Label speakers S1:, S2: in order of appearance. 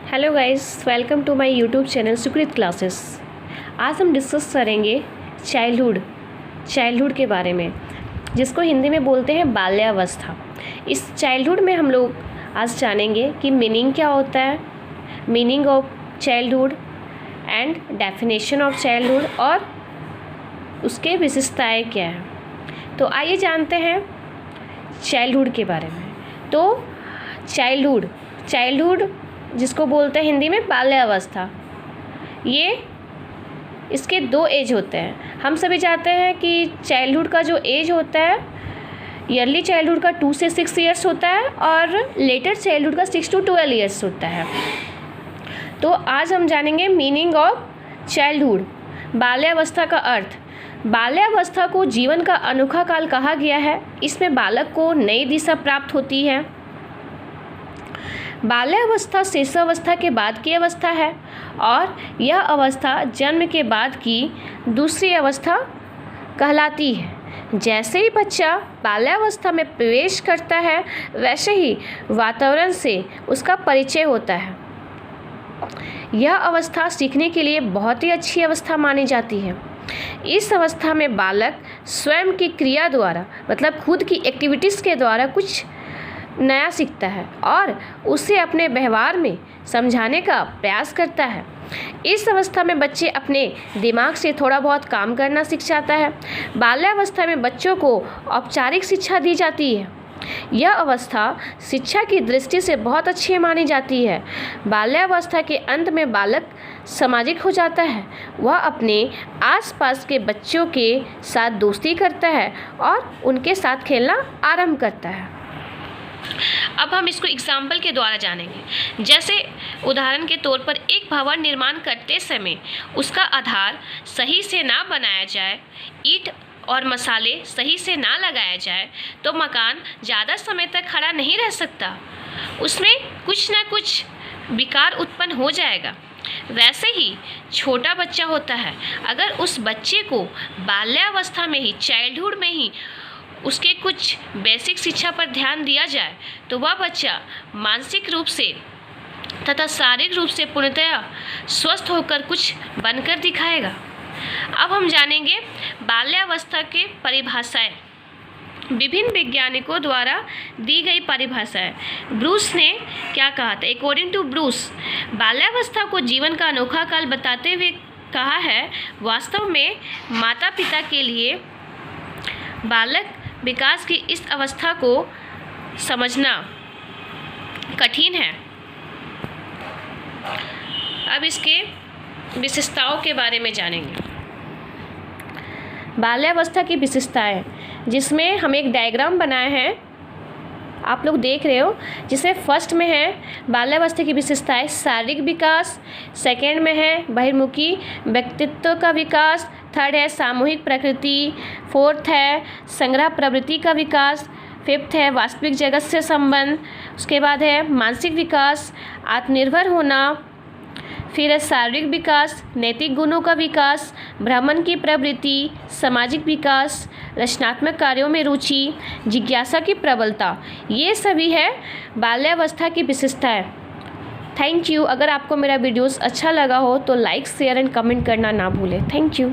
S1: Hello guys, welcome to my YouTube channel Sukrit classes. आज हम discuss करेंगे चाइल्डहुड के बारे में, जिसको हिंदी में बोलते हैं बाल्यावस्था। इस चाइल्डहुड में हम लोग आज जानेंगे कि मीनिंग क्या होता है, meaning of childhood and definition of childhood और उसके विशेषताएँ क्या हैं। तो आइए जानते हैं चाइल्डहुड के बारे में। तो चाइल्डहुड जिसको बोलते हैं हिंदी में बाल्यावस्था, ये इसके दो एज होते हैं। हम सभी जानते हैं कि चाइल्डहुड का जो एज होता है, ईयरली चाइल्डहुड का 2 से 6 ईयर्स होता है और लेटर चाइल्डहुड का 6 to 12 ईयर्स होता है। तो आज हम जानेंगे मीनिंग ऑफ चाइल्डहुड, बाल्यावस्था का अर्थ। बाल्यावस्था को जीवन का अनोखा काल कहा गया है। इसमें बालक को नई दिशा प्राप्त होती है। बाल्यावस्था शिशुअवस्था के बाद की अवस्था है और यह अवस्था जन्म के बाद की दूसरी अवस्था कहलाती है। जैसे ही बच्चा बाल्यावस्था में प्रवेश करता है, वैसे ही वातावरण से उसका परिचय होता है। यह अवस्था सीखने के लिए बहुत ही अच्छी अवस्था मानी जाती है। इस अवस्था में बालक स्वयं की क्रिया द्वारा, मतलब खुद की एक्टिविटीज़ के द्वारा कुछ नया सीखता है और उसे अपने व्यवहार में समझाने का प्रयास करता है। इस अवस्था में बच्चे अपने दिमाग से थोड़ा बहुत काम करना सीख जाता है। बाल्यावस्था में बच्चों को औपचारिक शिक्षा दी जाती है। यह अवस्था शिक्षा की दृष्टि से बहुत अच्छी मानी जाती है। बाल्यावस्था के अंत में बालक सामाजिक हो जाता है। वह अपने आसपास के बच्चों के साथ दोस्ती करता है और उनके साथ खेलना आरंभ करता है। अब हम इसको एग्जाम्पल के द्वारा जानेंगे। जैसे उदाहरण के तौर पर एक भवन निर्माण करते समय उसका आधार सही से ना बनाया जाए, ईंट और मसाले सही से ना लगाया जाए, तो मकान ज़्यादा समय तक खड़ा नहीं रह सकता। उसमें कुछ ना कुछ विकार उत्पन्न हो जाएगा। वैसे ही छोटा बच्चा होता है, अगर उस बच्चे को बाल्यावस्था में ही, चाइल्डहुड में ही उसके कुछ बेसिक शिक्षा पर ध्यान दिया जाए, तो वह बच्चा मानसिक रूप से तथा शारीरिक रूप से पूर्णतः स्वस्थ होकर कुछ बनकर दिखाएगा। अब हम जानेंगे बाल्यावस्था के परिभाषाएं, विभिन्न वैज्ञानिकों द्वारा दी गई परिभाषाएं। ब्रूस ने क्या कहा था? अकॉर्डिंग टू ब्रूस, बाल्यावस्था को जीवन का अनोखा काल बताते हुए कहा है, वास्तव में माता पिता के लिए बालक विकास की इस अवस्था को समझना कठिन है। अब इसके विशेषताओं के बारे में जानेंगे। बाल्यावस्था की विशेषताएं, जिसमें हम एक डायग्राम बनाए हैं, आप लोग देख रहे हो, जिसे फर्स्ट में है बाल्यावस्था की विशेषताएं शारीरिक विकास, सेकेंड में है बहिर्मुखी व्यक्तित्व का विकास, थर्ड है सामूहिक प्रकृति, फोर्थ है संग्रह प्रवृत्ति का विकास, फिफ्थ है वास्तविक जगत से संबंध, उसके बाद है मानसिक विकास, आत्मनिर्भर होना, फिर है शारीरिक विकास, नैतिक गुणों का विकास, भ्रमण की प्रवृत्ति, सामाजिक विकास, रचनात्मक कार्यों में रुचि, जिज्ञासा की प्रबलता। ये सभी है बाल्यावस्था की विशेषताएं। Thank you. अगर आपको मेरा वीडियोस अच्छा लगा हो तो लाइक, शेयर एंड कमेंट करना ना भूलें। Thank you.